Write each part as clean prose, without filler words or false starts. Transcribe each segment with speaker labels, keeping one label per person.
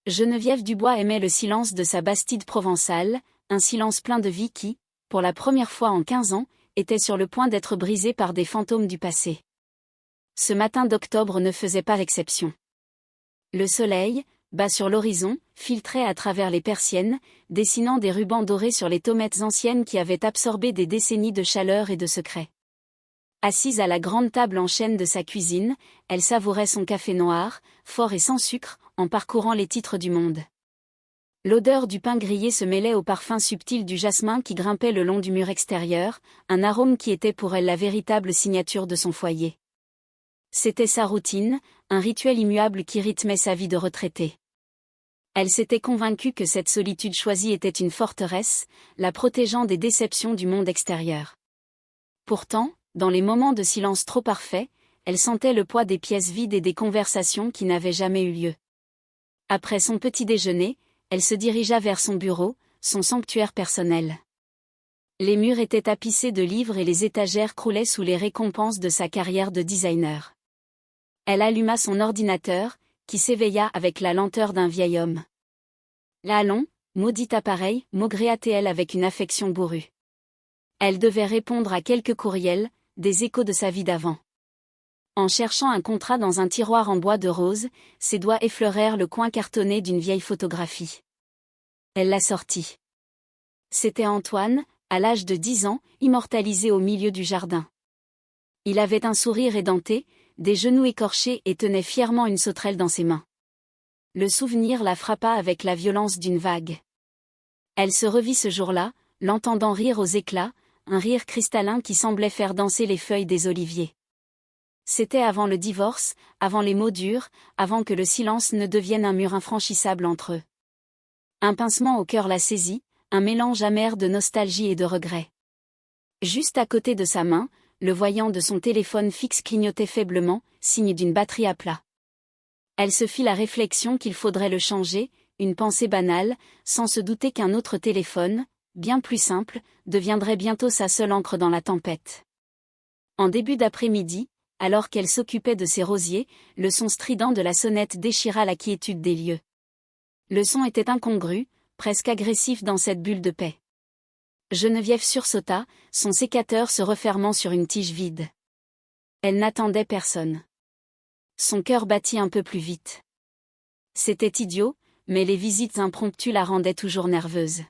Speaker 1: Geneviève Dubois aimait le silence de sa Bastide provençale, un silence plein de vie qui, pour la première fois en 15 ans, était sur le point d'être brisé par des fantômes du passé. Ce matin d'octobre ne faisait pas l'exception. Le soleil, bas sur l'horizon, filtrait à travers les persiennes, dessinant des rubans dorés sur les tommettes anciennes qui avaient absorbé des décennies de chaleur et de secrets. Assise à la grande table en chêne de sa cuisine, elle savourait son café noir, fort et sans sucre, en parcourant les titres du Monde. L'odeur du pain grillé se mêlait au parfum subtil du jasmin qui grimpait le long du mur extérieur, un arôme qui était pour elle la véritable signature de son foyer. C'était sa routine, un rituel immuable qui rythmait sa vie de retraitée. Elle s'était convaincue que cette solitude choisie était une forteresse, la protégeant des déceptions du monde extérieur. Pourtant, dans les moments de silence trop parfaits, elle sentait le poids des pièces vides et des conversations qui n'avaient jamais eu lieu. Après son petit déjeuner, elle se dirigea vers son bureau, son sanctuaire personnel. Les murs étaient tapissés de livres et les étagères croulaient sous les récompenses de sa carrière de designer. Elle alluma son ordinateur, qui s'éveilla avec la lenteur d'un vieil homme. Allons, maudit appareil, maugréa-t-elle avec une affection bourrue. Elle devait répondre à quelques courriels, des échos de sa vie d'avant. En cherchant un contrat dans un tiroir en bois de rose, ses doigts effleurèrent le coin cartonné d'une vieille photographie. Elle la sortit. C'était Antoine, à l'âge de 10 ans, immortalisé au milieu du jardin. Il avait un sourire édenté, des genoux écorchés et tenait fièrement une sauterelle dans ses mains. Le souvenir la frappa avec la violence d'une vague. Elle se revit ce jour-là, l'entendant rire aux éclats, un rire cristallin qui semblait faire danser les feuilles des oliviers. C'était avant le divorce, avant les mots durs, avant que le silence ne devienne un mur infranchissable entre eux. Un pincement au cœur la saisit, un mélange amer de nostalgie et de regret. Juste à côté de sa main, le voyant de son téléphone fixe clignotait faiblement, signe d'une batterie à plat. Elle se fit la réflexion qu'il faudrait le changer, une pensée banale, sans se douter qu'un autre téléphone, bien plus simple, deviendrait bientôt sa seule ancre dans la tempête. En début d'après-midi, alors qu'elle s'occupait de ses rosiers, le son strident de la sonnette déchira la quiétude des lieux. Le son était incongru, presque agressif dans cette bulle de paix. Geneviève sursauta, son sécateur se refermant sur une tige vide. Elle n'attendait personne. Son cœur battit un peu plus vite. C'était idiot, mais les visites impromptues la rendaient toujours nerveuse.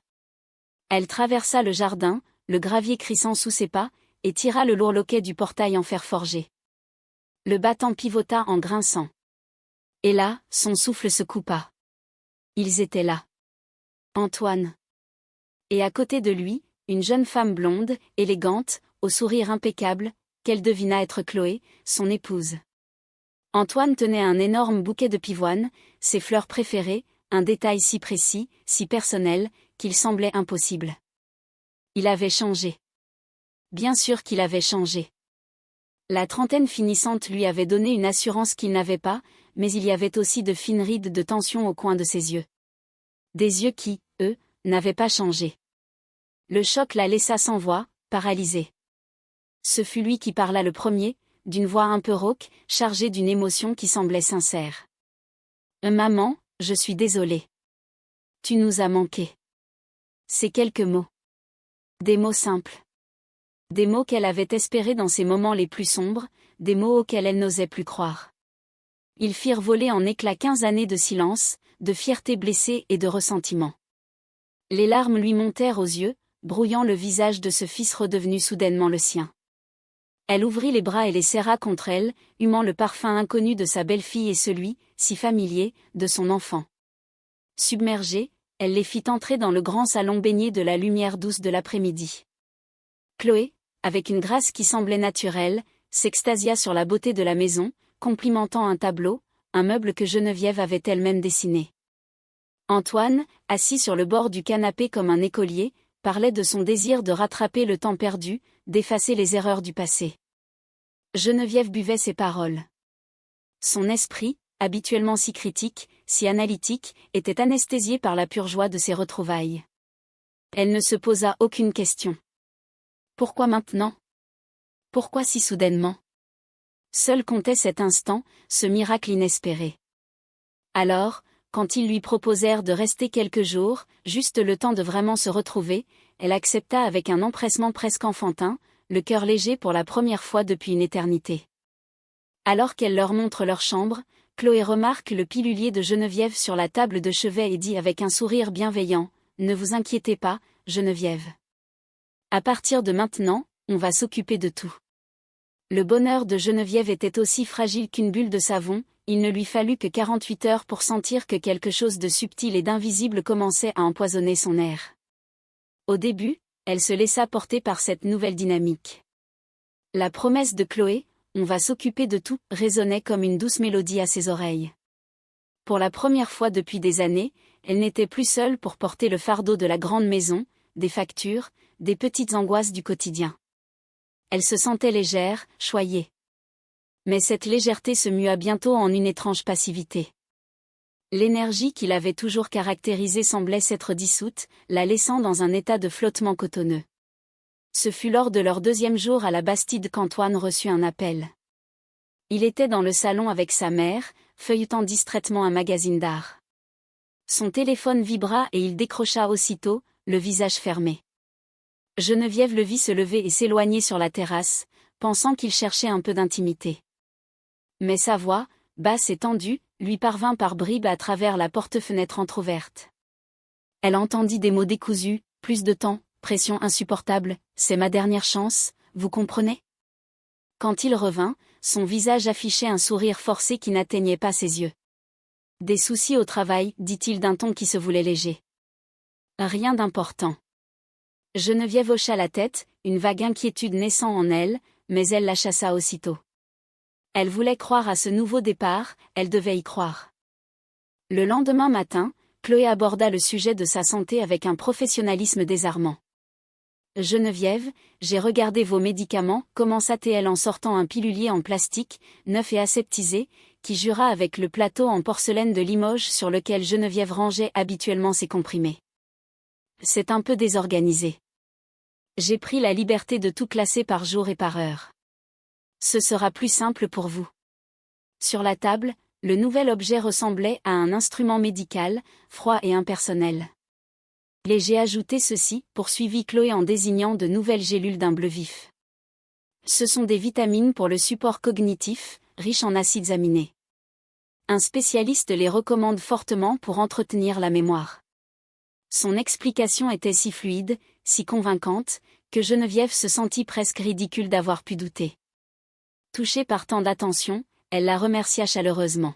Speaker 1: Elle traversa le jardin, le gravier crissant sous ses pas, et tira le lourd loquet du portail en fer forgé. Le battant pivota en grinçant. Et là, son souffle se coupa. Ils étaient là. Antoine. Et à côté de lui, une jeune femme blonde, élégante, au sourire impeccable, qu'elle devina être Chloé, son épouse. Antoine tenait un énorme bouquet de pivoine, ses fleurs préférées, un détail si précis, si personnel, qu'il semblait impossible. Il avait changé. Bien sûr qu'il avait changé. La trentaine finissante lui avait donné une assurance qu'il n'avait pas, mais il y avait aussi de fines rides de tension au coin de ses yeux. Des yeux qui, eux, n'avaient pas changé. Le choc la laissa sans voix, paralysée. Ce fut lui qui parla le premier, d'une voix un peu rauque, chargée d'une émotion qui semblait sincère. « Maman, je suis désolée. Tu nous as manqué. » Ces quelques mots. Des mots simples. Des mots qu'elle avait espérés dans ses moments les plus sombres, des mots auxquels elle n'osait plus croire. Ils firent voler en éclats 15 années de silence, de fierté blessée et de ressentiment. Les larmes lui montèrent aux yeux, brouillant le visage de ce fils redevenu soudainement le sien. Elle ouvrit les bras et les serra contre elle, humant le parfum inconnu de sa belle-fille et celui, si familier, de son enfant. Submergée, elle les fit entrer dans le grand salon baigné de la lumière douce de l'après-midi. Chloé, avec une grâce qui semblait naturelle, s'extasia sur la beauté de la maison, complimentant un tableau, un meuble que Geneviève avait elle-même dessiné. Antoine, assis sur le bord du canapé comme un écolier, parlait de son désir de rattraper le temps perdu, d'effacer les erreurs du passé. Geneviève buvait ses paroles. Son esprit, habituellement si critique, si analytique, était anesthésié par la pure joie de ses retrouvailles. Elle ne se posa aucune question. Pourquoi maintenant? Pourquoi si soudainement? Seul comptait cet instant, ce miracle inespéré. Alors, Quand ils lui proposèrent de rester quelques jours, juste le temps de vraiment se retrouver, elle accepta avec un empressement presque enfantin, le cœur léger pour la première fois depuis une éternité. Alors qu'elle leur montre leur chambre, Chloé remarque le pilulier de Geneviève sur la table de chevet et dit avec un sourire bienveillant, « Ne vous inquiétez pas, Geneviève. À partir de maintenant, on va s'occuper de tout. » Le bonheur de Geneviève était aussi fragile qu'une bulle de savon, il ne lui fallut que 48 heures pour sentir que quelque chose de subtil et d'invisible commençait à empoisonner son air. Au début, elle se laissa porter par cette nouvelle dynamique. La promesse de Chloé, « On va s'occuper de tout », résonnait comme une douce mélodie à ses oreilles. Pour la première fois depuis des années, elle n'était plus seule pour porter le fardeau de la grande maison, des factures, des petites angoisses du quotidien. Elle se sentait légère, choyée. Mais cette légèreté se mua bientôt en une étrange passivité. L'énergie qui l'avait toujours caractérisée semblait s'être dissoute, la laissant dans un état de flottement cotonneux. Ce fut lors de leur deuxième jour à la Bastide qu'Antoine reçut un appel. Il était dans le salon avec sa mère, feuilletant distraitement un magazine d'art. Son téléphone vibra et il décrocha aussitôt, le visage fermé. Geneviève le vit se lever et s'éloigner sur la terrasse, pensant qu'il cherchait un peu d'intimité. Mais sa voix, basse et tendue, lui parvint par bribes à travers la porte-fenêtre entr'ouverte. Elle entendit des mots décousus, plus de temps, pression insupportable, c'est ma dernière chance, vous comprenez ? Quand il revint, son visage affichait un sourire forcé qui n'atteignait pas ses yeux. Des soucis au travail, dit-il d'un ton qui se voulait léger. Rien d'important. Geneviève hocha la tête, une vague inquiétude naissant en elle, mais elle la chassa aussitôt. Elle voulait croire à ce nouveau départ, elle devait y croire. Le lendemain matin, Chloé aborda le sujet de sa santé avec un professionnalisme désarmant. « Geneviève, j'ai regardé vos médicaments », commença-t-elle en sortant un pilulier en plastique, neuf et aseptisé, qui jura avec le plateau en porcelaine de Limoges sur lequel Geneviève rangeait habituellement ses comprimés. « C'est un peu désorganisé. J'ai pris la liberté de tout classer par jour et par heure. Ce sera plus simple pour vous. » Sur la table, le nouvel objet ressemblait à un instrument médical, froid et impersonnel. « Et j'ai ajouté ceci, poursuivit Chloé en désignant de nouvelles gélules d'un bleu vif. Ce sont des vitamines pour le support cognitif, riches en acides aminés. Un spécialiste les recommande fortement pour entretenir la mémoire. » Son explication était si fluide, si convaincante, que Geneviève se sentit presque ridicule d'avoir pu douter. Touchée par tant d'attention, elle la remercia chaleureusement.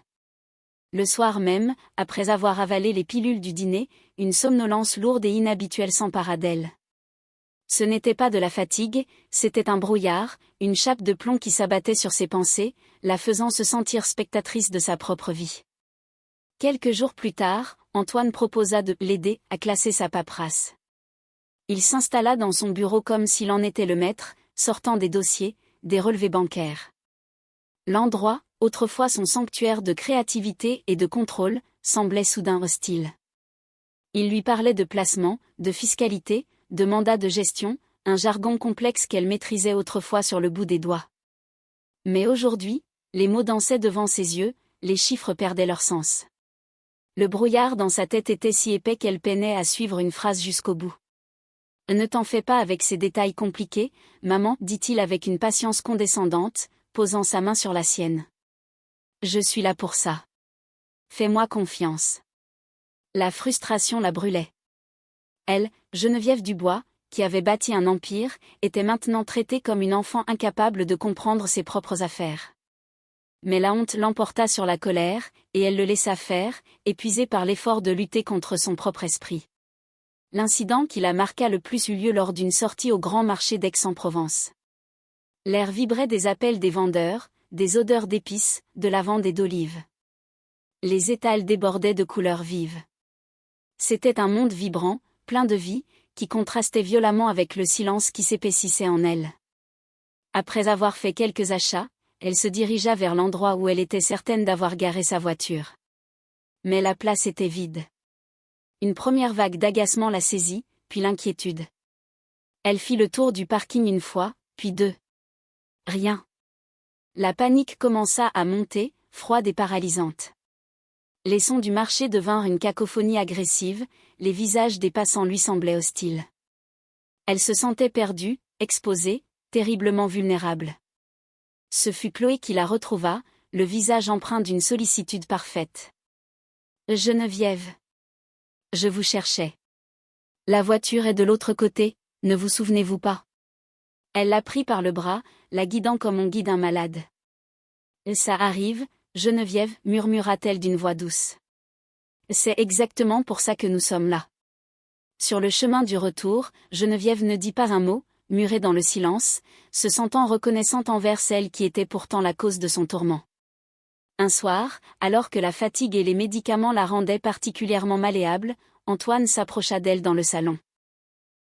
Speaker 1: Le soir même, après avoir avalé les pilules du dîner, une somnolence lourde et inhabituelle s'empara d'elle. Ce n'était pas de la fatigue, c'était un brouillard, une chape de plomb qui s'abattait sur ses pensées, la faisant se sentir spectatrice de sa propre vie. Quelques jours plus tard, Antoine proposa de l'aider à classer sa paperasse. Il s'installa dans son bureau comme s'il en était le maître, sortant des dossiers, des relevés bancaires. L'endroit, autrefois son sanctuaire de créativité et de contrôle, semblait soudain hostile. Il lui parlait de placement, de fiscalité, de mandat de gestion, un jargon complexe qu'elle maîtrisait autrefois sur le bout des doigts. Mais aujourd'hui, les mots dansaient devant ses yeux, les chiffres perdaient leur sens. Le brouillard dans sa tête était si épais qu'elle peinait à suivre une phrase jusqu'au bout. « Ne t'en fais pas avec ces détails compliqués, maman, dit-il avec une patience condescendante, posant sa main sur la sienne. Je suis là pour ça. Fais-moi confiance. » La frustration la brûlait. Elle, Geneviève Dubois, qui avait bâti un empire, était maintenant traitée comme une enfant incapable de comprendre ses propres affaires. Mais la honte l'emporta sur la colère, et elle le laissa faire, épuisée par l'effort de lutter contre son propre esprit. L'incident qui la marqua le plus eut lieu lors d'une sortie au grand marché d'Aix-en-Provence. L'air vibrait des appels des vendeurs, des odeurs d'épices, de lavande et d'olives. Les étals débordaient de couleurs vives. C'était un monde vibrant, plein de vie, qui contrastait violemment avec le silence qui s'épaississait en elle. Après avoir fait quelques achats, elle se dirigea vers l'endroit où elle était certaine d'avoir garé sa voiture. Mais la place était vide. Une première vague d'agacement la saisit, puis l'inquiétude. Elle fit le tour du parking une fois, puis deux. Rien. La panique commença à monter, froide et paralysante. Les sons du marché devinrent une cacophonie agressive, les visages des passants lui semblaient hostiles. Elle se sentait perdue, exposée, terriblement vulnérable. Ce fut Chloé qui la retrouva, le visage empreint d'une sollicitude parfaite. « Geneviève. Je vous cherchais. La voiture est de l'autre côté, ne vous souvenez-vous pas ?» Elle la prit par le bras, la guidant comme on guide un malade. « Ça arrive, Geneviève, murmura-t-elle d'une voix douce. C'est exactement pour ça que nous sommes là. » Sur le chemin du retour, Geneviève ne dit pas un mot, murée dans le silence, se sentant reconnaissante envers celle qui était pourtant la cause de son tourment. Un soir, alors que la fatigue et les médicaments la rendaient particulièrement malléable, Antoine s'approcha d'elle dans le salon.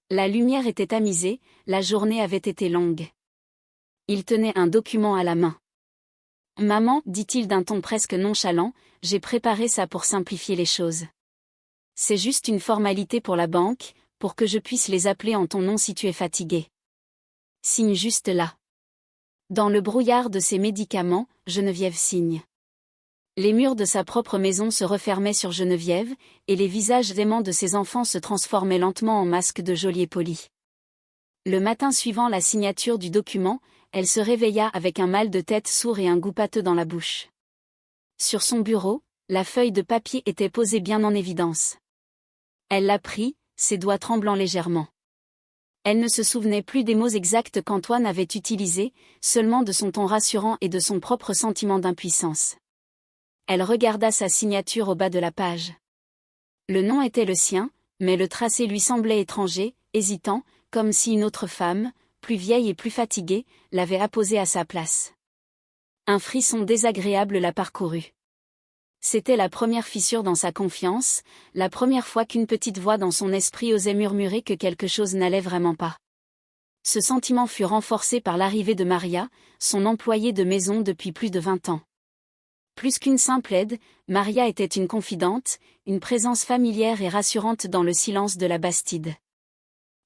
Speaker 1: La lumière était tamisée, la journée avait été longue. Il tenait un document à la main. « Maman, dit-il d'un ton presque nonchalant, j'ai préparé ça pour simplifier les choses. C'est juste une formalité pour la banque, pour que je puisse les appeler en ton nom si tu es fatigué. Signe juste là. » Dans le brouillard de ses médicaments, Geneviève signe. Les murs de sa propre maison se refermaient sur Geneviève, et les visages aimants de ses enfants se transformaient lentement en masques de geôliers polis. Le matin suivant la signature du document, elle se réveilla avec un mal de tête sourd et un goût pâteux dans la bouche. Sur son bureau, la feuille de papier était posée bien en évidence. Elle la prit, ses doigts tremblant légèrement. Elle ne se souvenait plus des mots exacts qu'Antoine avait utilisés, seulement de son ton rassurant et de son propre sentiment d'impuissance. Elle regarda sa signature au bas de la page. Le nom était le sien, mais le tracé lui semblait étranger, hésitant, comme si une autre femme, plus vieille et plus fatiguée, l'avait apposé à sa place. Un frisson désagréable la parcourut. C'était la première fissure dans sa confiance, la première fois qu'une petite voix dans son esprit osait murmurer que quelque chose n'allait vraiment pas. Ce sentiment fut renforcé par l'arrivée de Maria, son employée de maison depuis plus de 20 ans. Plus qu'une simple aide, Maria était une confidente, une présence familière et rassurante dans le silence de la Bastide.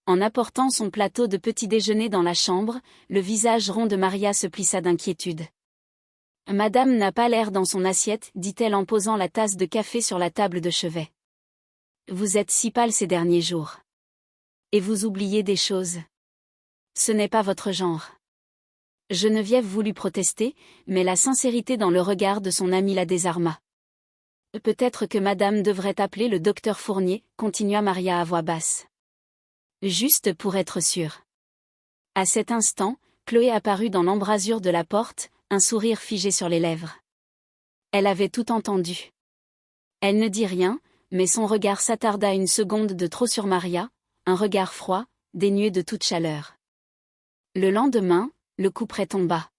Speaker 1: En apportant son plateau de petit déjeuner dans la chambre, le visage rond de Maria se plissa d'inquiétude. « Madame n'a pas l'air dans son assiette, dit-elle en posant la tasse de café sur la table de chevet. Vous êtes si pâle ces derniers jours. Et vous oubliez des choses. Ce n'est pas votre genre. » Geneviève voulut protester, mais la sincérité dans le regard de son amie la désarma. « Peut-être que madame devrait appeler le docteur Fournier, continua Maria à voix basse. Juste pour être sûre. À cet instant, Chloé apparut dans l'embrasure de la porte, un sourire figé sur les lèvres. Elle avait tout entendu. Elle ne dit rien, mais son regard s'attarda une seconde de trop sur Maria, un regard froid, dénué de toute chaleur. Le lendemain, le couperet tomba.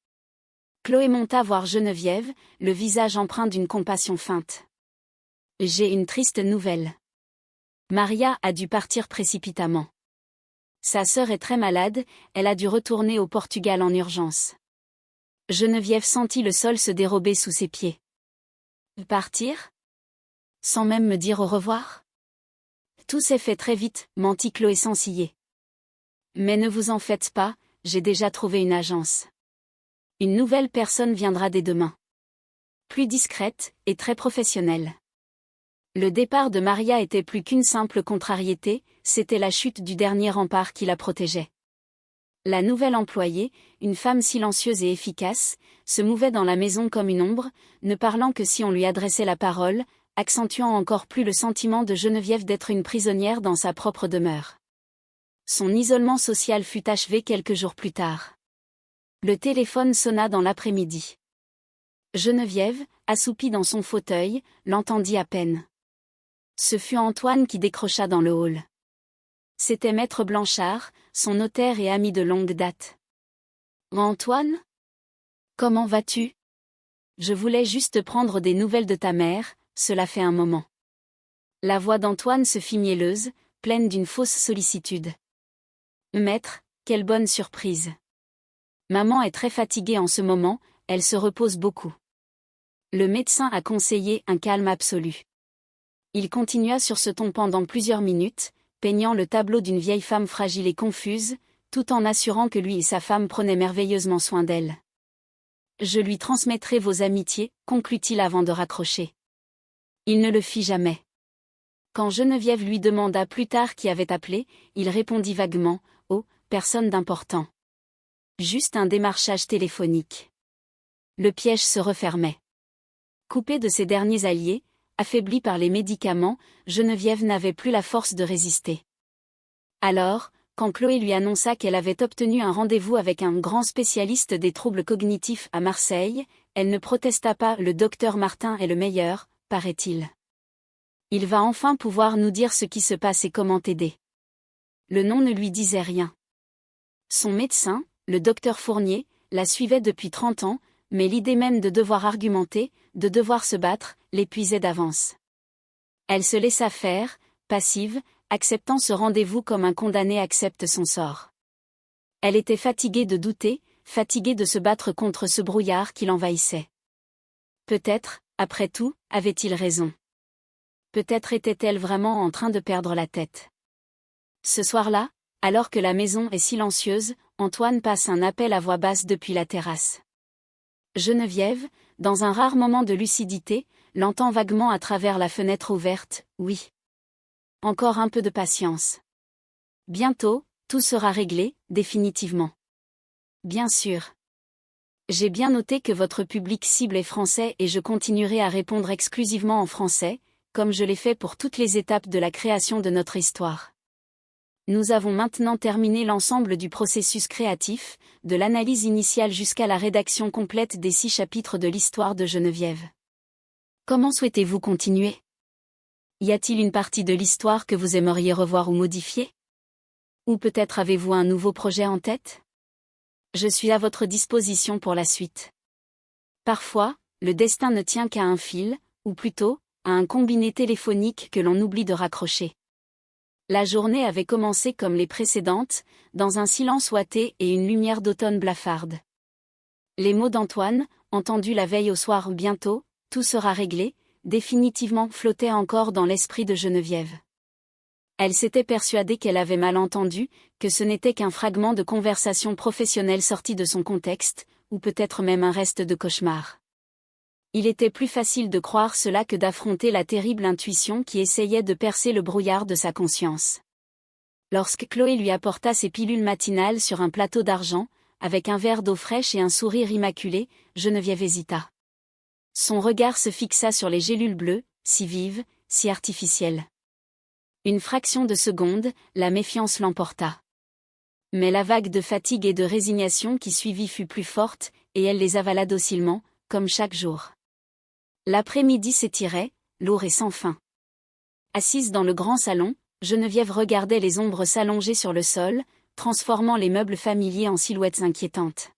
Speaker 1: Chloé monta voir Geneviève, le visage empreint d'une compassion feinte. « J'ai une triste nouvelle. Maria a dû partir précipitamment. Sa sœur est très malade, elle a dû retourner au Portugal en urgence. » Geneviève sentit le sol se dérober sous ses pieds. « Partir ? Sans même me dire au revoir ? » Tout s'est fait très vite, mentit Chloé sans ciller. « Mais ne vous en faites pas, j'ai déjà trouvé une agence. Une nouvelle personne viendra dès demain. Plus discrète, et très professionnelle. » Le départ de Maria était plus qu'une simple contrariété, c'était la chute du dernier rempart qui la protégeait. La nouvelle employée, une femme silencieuse et efficace, se mouvait dans la maison comme une ombre, ne parlant que si on lui adressait la parole, accentuant encore plus le sentiment de Geneviève d'être une prisonnière dans sa propre demeure. Son isolement social fut achevé quelques jours plus tard. Le téléphone sonna dans l'après-midi. Geneviève, assoupie dans son fauteuil, l'entendit à peine. Ce fut Antoine qui décrocha dans le hall. C'était Maître Blanchard, son notaire et ami de longue date. « Antoine ? Comment vas-tu ? Je voulais juste prendre des nouvelles de ta mère, cela fait un moment. » La voix d'Antoine se fit mielleuse, pleine d'une fausse sollicitude. « Maître, quelle bonne surprise. Maman est très fatiguée en ce moment, elle se repose beaucoup. » Le médecin a conseillé un calme absolu. Il continua sur ce ton pendant plusieurs minutes, peignant le tableau d'une vieille femme fragile et confuse, tout en assurant que lui et sa femme prenaient merveilleusement soin d'elle. « Je lui transmettrai vos amitiés, conclut-il avant de raccrocher. Il ne le fit jamais. Quand Geneviève lui demanda plus tard qui avait appelé, il répondit vaguement « Oh, personne d'important. Juste un démarchage téléphonique. » Le piège se refermait. Coupée de ses derniers alliés, affaiblie par les médicaments, Geneviève n'avait plus la force de résister. Alors, quand Chloé lui annonça qu'elle avait obtenu un rendez-vous avec un grand spécialiste des troubles cognitifs à Marseille, elle ne protesta pas. Le docteur Martin est le meilleur, paraît-il. Il va enfin pouvoir nous dire ce qui se passe et comment t'aider. Le nom ne lui disait rien. Son médecin, le docteur Fournier, la suivait depuis 30 ans, mais l'idée même de devoir argumenter, de devoir se battre, l'épuisait d'avance. Elle se laissa faire, passive, acceptant ce rendez-vous comme un condamné accepte son sort. Elle était fatiguée de douter, fatiguée de se battre contre ce brouillard qui l'envahissait. Peut-être, après tout, avait-il raison. Peut-être était-elle vraiment en train de perdre la tête. Ce soir-là, alors que la maison est silencieuse, Antoine passe un appel à voix basse depuis la terrasse. Geneviève, dans un rare moment de lucidité, l'entend vaguement à travers la fenêtre ouverte, « Oui. Encore un peu de patience. Bientôt, tout sera réglé, définitivement. Bien sûr. J'ai bien noté que votre public cible est français et je continuerai à répondre exclusivement en français, comme je l'ai fait pour toutes les étapes de la création de notre histoire. Nous avons maintenant terminé l'ensemble du processus créatif, de l'analyse initiale jusqu'à la rédaction complète des 6 chapitres de l'histoire de Geneviève. Comment souhaitez-vous continuer ? Y a-t-il une partie de l'histoire que vous aimeriez revoir ou modifier ? Ou peut-être avez-vous un nouveau projet en tête ? Je suis à votre disposition pour la suite. Parfois, le destin ne tient qu'à un fil, ou plutôt, à un combiné téléphonique que l'on oublie de raccrocher. La journée avait commencé comme les précédentes, dans un silence ouaté et une lumière d'automne blafarde. Les mots d'Antoine, entendus la veille au soir « bientôt, tout sera réglé », définitivement flottaient encore dans l'esprit de Geneviève. Elle s'était persuadée qu'elle avait mal entendu, que ce n'était qu'un fragment de conversation professionnelle sorti de son contexte, ou peut-être même un reste de cauchemar. Il était plus facile de croire cela que d'affronter la terrible intuition qui essayait de percer le brouillard de sa conscience. Lorsque Chloé lui apporta ses pilules matinales sur un plateau d'argent, avec un verre d'eau fraîche et un sourire immaculé, Geneviève hésita. Son regard se fixa sur les gélules bleues, si vives, si artificielles. Une fraction de seconde, la méfiance l'emporta. Mais la vague de fatigue et de résignation qui suivit fut plus forte, et elle les avala docilement, comme chaque jour. L'après-midi s'étirait, lourd et sans fin. Assise dans le grand salon, Geneviève regardait les ombres s'allonger sur le sol, transformant les meubles familiers en silhouettes inquiétantes.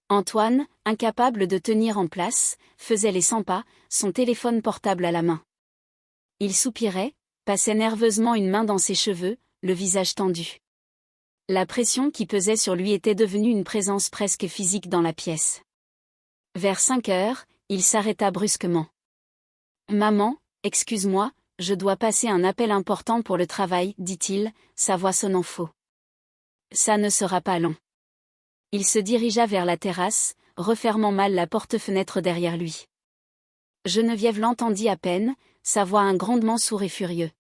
Speaker 1: Antoine, incapable de tenir en place, faisait les 100 pas, son téléphone portable à la main. Il soupirait, passait nerveusement une main dans ses cheveux, le visage tendu. La pression qui pesait sur lui était devenue une présence presque physique dans la pièce. Vers 5 heures, il s'arrêta brusquement. « Maman, excuse-moi, je dois passer un appel important pour le travail, dit-il, sa voix sonnant faux. Ça ne sera pas long. Il se dirigea vers la terrasse, refermant mal la porte-fenêtre derrière lui. Geneviève l'entendit à peine, sa voix un grondement sourd et furieux.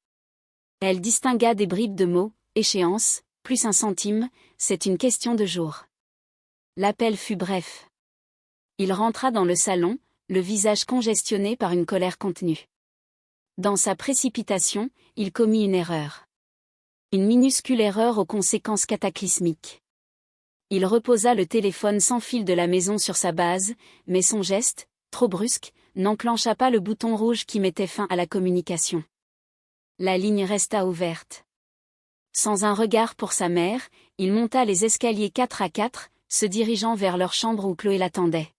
Speaker 1: Elle distingua des bribes de mots, échéance, plus 1 centime, c'est une question de jour. L'appel fut bref. Il rentra dans le salon, le visage congestionné par une colère contenue. Dans sa précipitation, il commit une erreur. Une minuscule erreur aux conséquences cataclysmiques. Il reposa le téléphone sans fil de la maison sur sa base, mais son geste, trop brusque, n'enclencha pas le bouton rouge qui mettait fin à la communication. La ligne resta ouverte. Sans un regard pour sa mère, il monta les escaliers 4 à 4, se dirigeant vers leur chambre où Chloé l'attendait.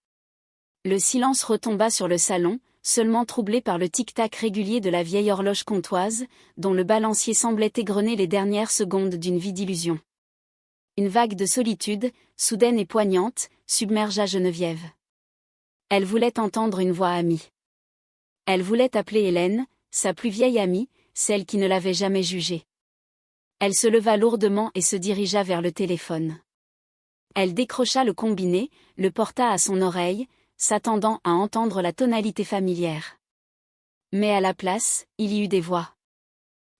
Speaker 1: Le silence retomba sur le salon, seulement troublé par le tic-tac régulier de la vieille horloge comtoise, dont le balancier semblait égrener les dernières secondes d'une vie d'illusion. Une vague de solitude, soudaine et poignante, submergea Geneviève. Elle voulait entendre une voix amie. Elle voulait appeler Hélène, sa plus vieille amie, celle qui ne l'avait jamais jugée. Elle se leva lourdement et se dirigea vers le téléphone. Elle décrocha le combiné, le porta à son oreille, s'attendant à entendre la tonalité familière. Mais à la place, il y eut des voix.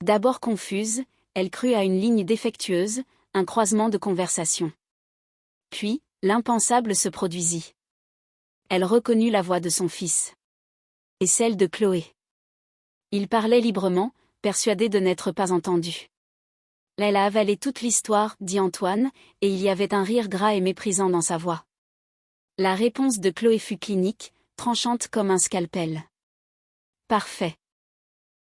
Speaker 1: D'abord confuses, elle crut à une ligne défectueuse, un croisement de conversation. Puis, l'impensable se produisit. Elle reconnut la voix de son fils. Et celle de Chloé. Il parlait librement, persuadé de n'être pas entendu. Elle a avalé toute l'histoire, dit Antoine, et il y avait un rire gras et méprisant dans sa voix. La réponse de Chloé fut clinique, tranchante comme un scalpel. Parfait.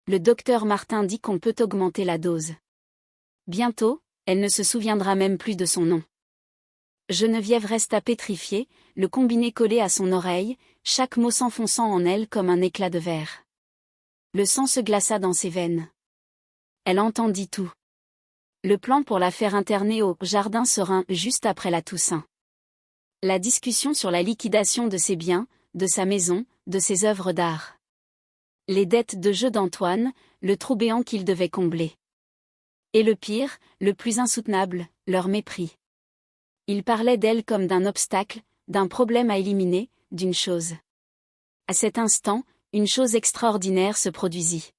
Speaker 1: Le docteur Martin dit qu'on peut augmenter la dose. Bientôt, elle ne se souviendra même plus de son nom. Geneviève resta pétrifiée, le combiné collé à son oreille, chaque mot s'enfonçant en elle comme un éclat de verre. Le sang se glaça dans ses veines. Elle entendit tout. Le plan pour la faire interner au Jardin Serein juste après la Toussaint. La discussion sur la liquidation de ses biens, de sa maison, de ses œuvres d'art. Les dettes de jeu d'Antoine, le trou béant qu'il devait combler. Et le pire, le plus insoutenable, leur mépris. Il parlait d'elle comme d'un obstacle, d'un problème à éliminer, d'une chose. À cet instant, une chose extraordinaire se produisit.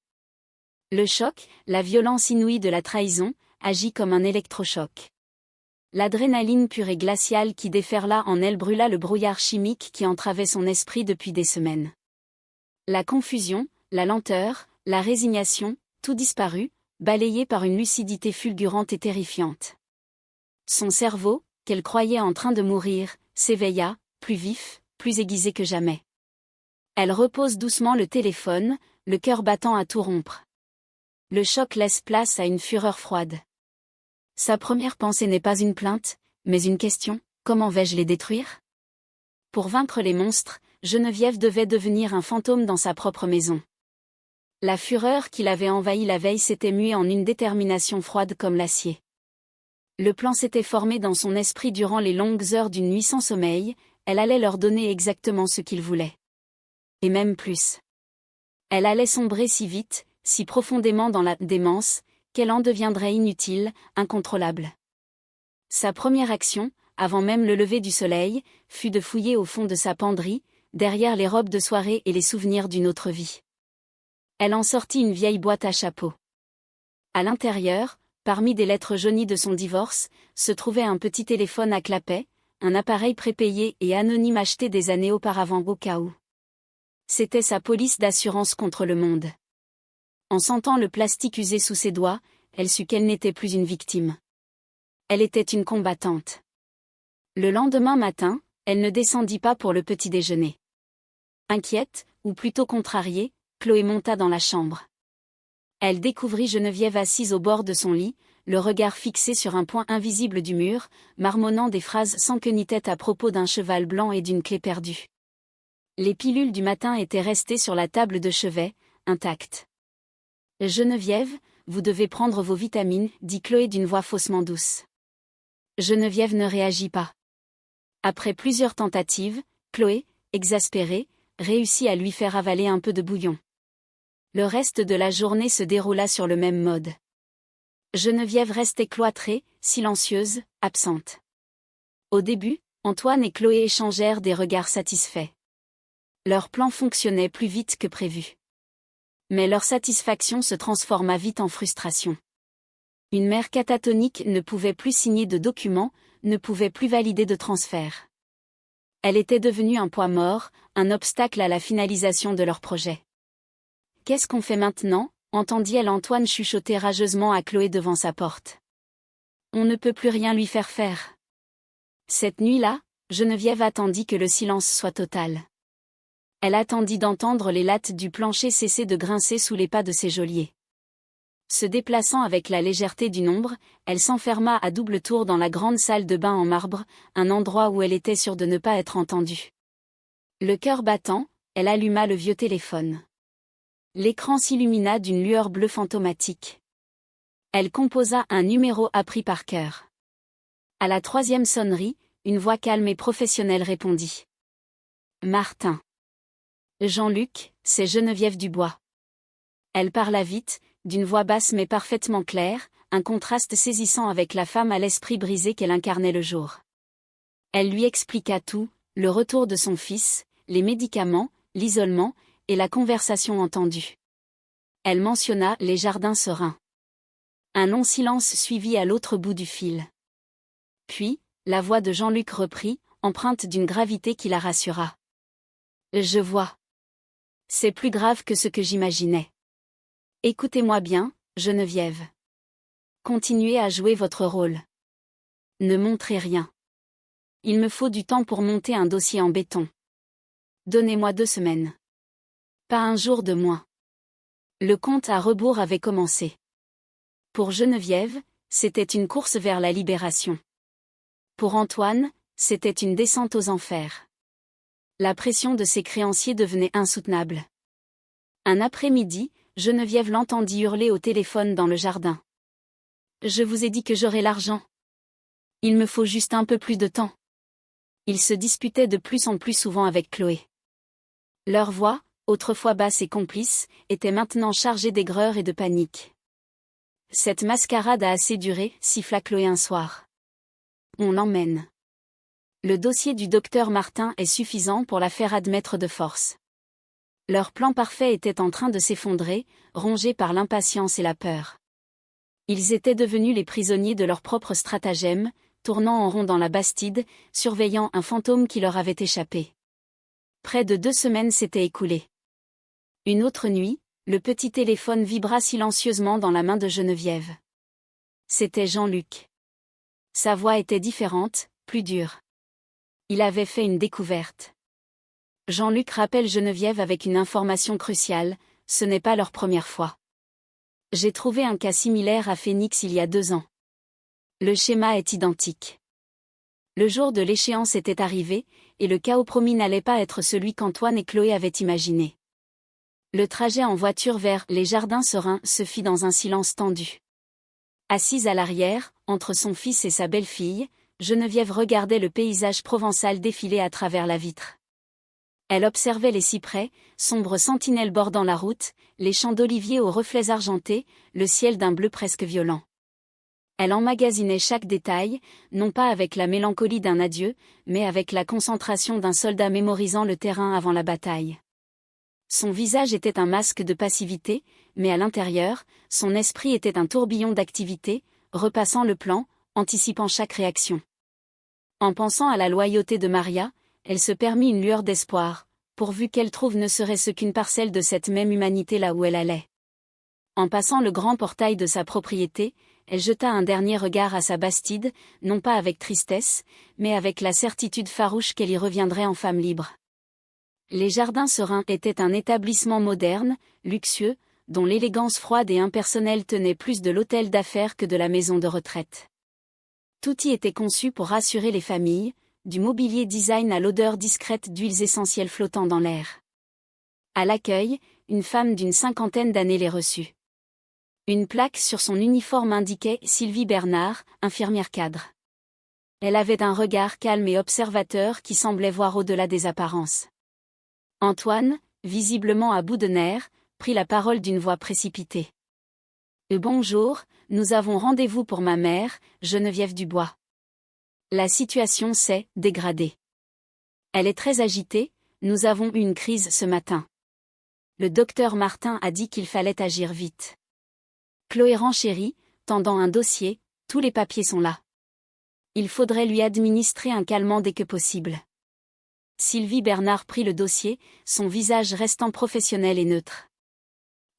Speaker 1: Le choc, la violence inouïe de la trahison, agit comme un électrochoc. L'adrénaline pure et glaciale qui déferla en elle brûla le brouillard chimique qui entravait son esprit depuis des semaines. La confusion, la lenteur, la résignation, tout disparut, balayé par une lucidité fulgurante et terrifiante. Son cerveau, qu'elle croyait en train de mourir, s'éveilla, plus vif, plus aiguisé que jamais. Elle repose doucement le téléphone, le cœur battant à tout rompre. Le choc laisse place à une fureur froide. Sa première pensée n'est pas une plainte, mais une question, comment vais-je les détruire? Pour vaincre les monstres, Geneviève devait devenir un fantôme dans sa propre maison. La fureur qui l'avait envahi la veille s'était muée en une détermination froide comme l'acier. Le plan s'était formé dans son esprit durant les longues heures d'une nuit sans sommeil, elle allait leur donner exactement ce qu'ils voulaient. Et même plus. Elle allait sombrer si vite, si profondément dans la démence, qu'elle en deviendrait inutile, incontrôlable. Sa première action, avant même le lever du soleil, fut de fouiller au fond de sa penderie, derrière les robes de soirée et les souvenirs d'une autre vie. Elle en sortit une vieille boîte à chapeau. À l'intérieur, parmi des lettres jaunies de son divorce, se trouvait un petit téléphone à clapet, un appareil prépayé et anonyme acheté des années auparavant au cas où. C'était sa police d'assurance contre le monde. En sentant le plastique usé sous ses doigts, elle sut qu'elle n'était plus une victime. Elle était une combattante. Le lendemain matin, elle ne descendit pas pour le petit déjeuner. Inquiète, ou plutôt contrariée, Chloé monta dans la chambre. Elle découvrit Geneviève assise au bord de son lit, le regard fixé sur un point invisible du mur, marmonnant des phrases sans queue ni tête à propos d'un cheval blanc et d'une clé perdue. Les pilules du matin étaient restées sur la table de chevet, intactes. « Geneviève, vous devez prendre vos vitamines, dit Chloé d'une voix faussement douce. Geneviève ne réagit pas. Après plusieurs tentatives, Chloé, exaspérée, réussit à lui faire avaler un peu de bouillon. Le reste de la journée se déroula sur le même mode. Geneviève restait cloîtrée, silencieuse, absente. Au début, Antoine et Chloé échangèrent des regards satisfaits. Leur plan fonctionnait plus vite que prévu. Mais leur satisfaction se transforma vite en frustration. Une mère catatonique ne pouvait plus signer de documents, ne pouvait plus valider de transfert. Elle était devenue un poids mort, un obstacle à la finalisation de leur projet. « Qu'est-ce qu'on fait maintenant ?» entendit-elle Antoine chuchoter rageusement à Chloé devant sa porte. « On ne peut plus rien lui faire faire. » Cette nuit-là, Geneviève attendit que le silence soit total. Elle attendit d'entendre les lattes du plancher cesser de grincer sous les pas de ses geôliers. Se déplaçant avec la légèreté d'une ombre, elle s'enferma à double tour dans la grande salle de bain en marbre, un endroit où elle était sûre de ne pas être entendue. Le cœur battant, elle alluma le vieux téléphone. L'écran s'illumina d'une lueur bleue fantomatique. Elle composa un numéro appris par cœur. À la 3e sonnerie, une voix calme et professionnelle répondit. « Martin. » Jean-Luc, c'est Geneviève Dubois. Elle parla vite, d'une voix basse mais parfaitement claire, un contraste saisissant avec la femme à l'esprit brisé qu'elle incarnait le jour. Elle lui expliqua tout, le retour de son fils, les médicaments, l'isolement, et la conversation entendue. Elle mentionna les jardins sereins. Un long silence suivit à l'autre bout du fil. Puis, la voix de Jean-Luc reprit, empreinte d'une gravité qui la rassura. Je vois. C'est plus grave que ce que j'imaginais. Écoutez-moi bien, Geneviève. Continuez à jouer votre rôle. Ne montrez rien. Il me faut du temps pour monter un dossier en béton. Donnez-moi 2 semaines. Pas un jour de moins. Le compte à rebours avait commencé. Pour Geneviève, c'était une course vers la libération. Pour Antoine, c'était une descente aux enfers. La pression de ses créanciers devenait insoutenable. Un après-midi, Geneviève l'entendit hurler au téléphone dans le jardin. « Je vous ai dit que j'aurais l'argent. Il me faut juste un peu plus de temps. » Il se disputait de plus en plus souvent avec Chloé. Leur voix, autrefois basse et complice, était maintenant chargée d'aigreur et de panique. « Cette mascarade a assez duré, » siffla Chloé un soir. « On l'emmène. Le dossier du docteur Martin est suffisant pour la faire admettre de force. » Leur plan parfait était en train de s'effondrer, rongé par l'impatience et la peur. Ils étaient devenus les prisonniers de leur propre stratagème, tournant en rond dans la Bastide, surveillant un fantôme qui leur avait échappé. Près de 2 semaines s'étaient écoulées. Une autre nuit, le petit téléphone vibra silencieusement dans la main de Geneviève. C'était Jean-Luc. Sa voix était différente, plus dure. Il avait fait une découverte. Jean-Luc rappelle Geneviève avec une information cruciale, ce n'est pas leur première fois. J'ai trouvé un cas similaire à Phoenix il y a 2 ans. Le schéma est identique. Le jour de l'échéance était arrivé, et le chaos promis n'allait pas être celui qu'Antoine et Chloé avaient imaginé. Le trajet en voiture vers les jardins sereins se fit dans un silence tendu. Assise à l'arrière, entre son fils et sa belle-fille, Geneviève regardait le paysage provençal défiler à travers la vitre. Elle observait les cyprès, sombres sentinelles bordant la route, les champs d'oliviers aux reflets argentés, le ciel d'un bleu presque violent. Elle emmagasinait chaque détail, non pas avec la mélancolie d'un adieu, mais avec la concentration d'un soldat mémorisant le terrain avant la bataille. Son visage était un masque de passivité, mais à l'intérieur, son esprit était un tourbillon d'activité, repassant le plan, anticipant chaque réaction. En pensant à la loyauté de Maria, elle se permit une lueur d'espoir, pourvu qu'elle trouve ne serait-ce qu'une parcelle de cette même humanité là où elle allait. En passant le grand portail de sa propriété, elle jeta un dernier regard à sa Bastide, non pas avec tristesse, mais avec la certitude farouche qu'elle y reviendrait en femme libre. Les jardins sereins étaient un établissement moderne, luxueux, dont l'élégance froide et impersonnelle tenait plus de l'hôtel d'affaires que de la maison de retraite. Tout y était conçu pour rassurer les familles, du mobilier design à l'odeur discrète d'huiles essentielles flottant dans l'air. À l'accueil, une femme d'une 50aine d'années les reçut. Une plaque sur son uniforme indiquait Sylvie Bernard, infirmière cadre. Elle avait un regard calme et observateur qui semblait voir au-delà des apparences. Antoine, visiblement à bout de nerfs, prit la parole d'une voix précipitée. « Bonjour, nous avons rendez-vous pour ma mère, Geneviève Dubois. La situation s'est dégradée. Elle est très agitée, nous avons eu une crise ce matin. Le docteur Martin a dit qu'il fallait agir vite. » Chloé renchérit, tendant un dossier, tous les papiers sont là. Il faudrait lui administrer un calmant dès que possible. Sylvie Bernard prit le dossier, son visage restant professionnel et neutre.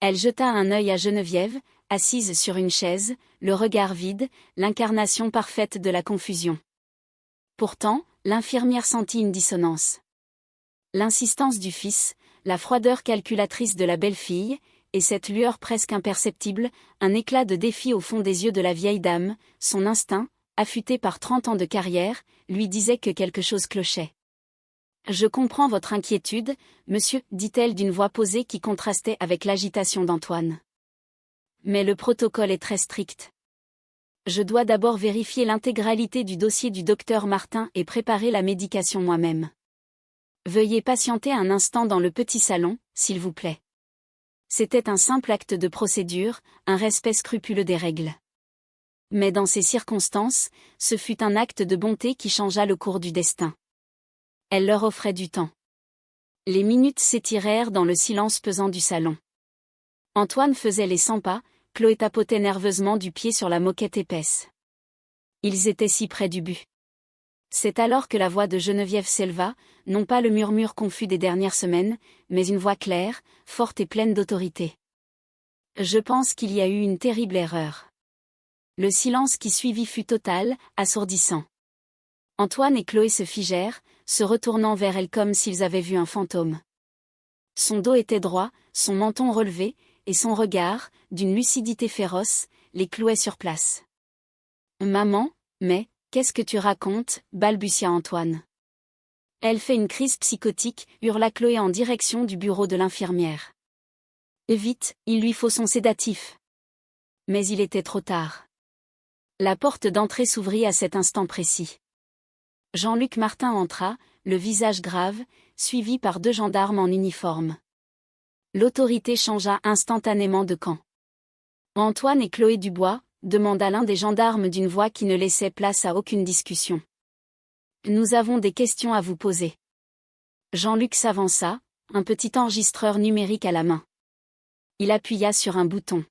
Speaker 1: Elle jeta un œil à Geneviève, assise sur une chaise, le regard vide, l'incarnation parfaite de la confusion. Pourtant, l'infirmière sentit une dissonance. L'insistance du fils, la froideur calculatrice de la belle-fille, et cette lueur presque imperceptible, un éclat de défi au fond des yeux de la vieille dame, son instinct, affûté par 30 ans de carrière, lui disait que quelque chose clochait. « Je comprends votre inquiétude, monsieur, dit-elle d'une voix posée qui contrastait avec l'agitation d'Antoine. Mais le protocole est très strict. Je dois d'abord vérifier l'intégralité du dossier du docteur Martin et préparer la médication moi-même. Veuillez patienter un instant dans le petit salon, s'il vous plaît. » C'était un simple acte de procédure, un respect scrupuleux des règles. Mais dans ces circonstances, ce fut un acte de bonté qui changea le cours du destin. Elle leur offrait du temps. Les minutes s'étirèrent dans le silence pesant du salon. Antoine faisait les 100 pas, Chloé tapotait nerveusement du pied sur la moquette épaisse. Ils étaient si près du but. C'est alors que la voix de Geneviève s'éleva, non pas le murmure confus des dernières semaines, mais une voix claire, forte et pleine d'autorité. Je pense qu'il y a eu une terrible erreur. Le silence qui suivit fut total, assourdissant. Antoine et Chloé se figèrent, se retournant vers elle comme s'ils avaient vu un fantôme. Son dos était droit, son menton relevé, et son regard, d'une lucidité féroce, les clouait sur place. « Maman, mais, qu'est-ce que tu racontes ?» balbutia Antoine. « Elle fait une crise psychotique » hurla Chloé en direction du bureau de l'infirmière. « Vite, il lui faut son sédatif. » Mais il était trop tard. La porte d'entrée s'ouvrit à cet instant précis. Jean-Luc Martin entra, le visage grave, suivi par 2 gendarmes en uniforme. L'autorité changea instantanément de camp. « Antoine et Chloé Dubois ?» demanda l'un des gendarmes d'une voix qui ne laissait place à aucune discussion. « Nous avons des questions à vous poser. » Jean-Luc s'avança, un petit enregistreur numérique à la main. Il appuya sur un bouton.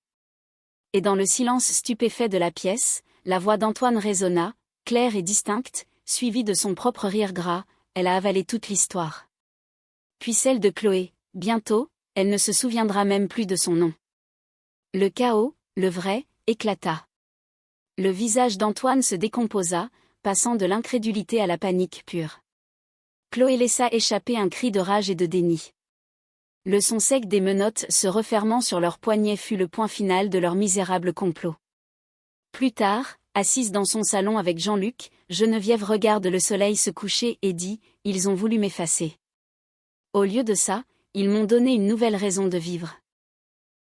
Speaker 1: Et dans le silence stupéfait de la pièce, la voix d'Antoine résonna, claire et distincte, suivie de son propre rire gras. Elle a avalé toute l'histoire. Puis celle de Chloé, bientôt, elle ne se souviendra même plus de son nom. Le chaos, le vrai, éclata. Le visage d'Antoine se décomposa, passant de l'incrédulité à la panique pure. Chloé laissa échapper un cri de rage et de déni. Le son sec des menottes se refermant sur leurs poignets fut le point final de leur misérable complot. Plus tard, assise dans son salon avec Jean-Luc, Geneviève regarde le soleil se coucher et dit « Ils ont voulu m'effacer. Au lieu de ça, ils m'ont donné une nouvelle raison de vivre. »